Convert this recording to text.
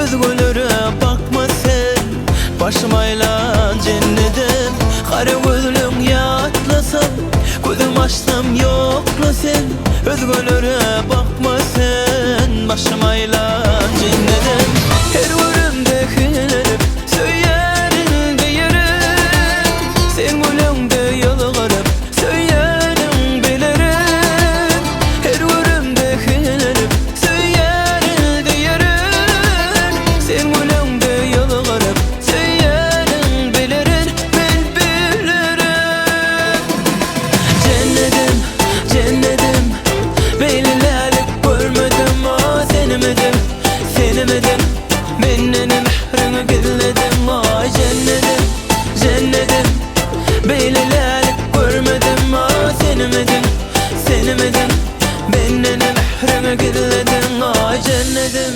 Özgölere bakma sen, başım aylan cennetim. Kara gözlüm yatlasam, gözüm açsam yokla sen. Özgölere bakma sen, başım aylan cennetim. Her görümdekilerim söylerin diyerim. Sen gülümde yalvarıp söylerin bilirim. Her görümdekilerim söylerin diyerim. Sen gülümde yalvarıp söylerin bilirim. Ben bilirim. Cennetim, cennetim, beylilerlik görmedim. Ah senemedim, senemedim. Menden mehrini gizledim. Ay cennetim, cennetim, beylilerlik görmedim. Ah senemedim, senemedim. Menden mehrini gizledim. Ay cennetim.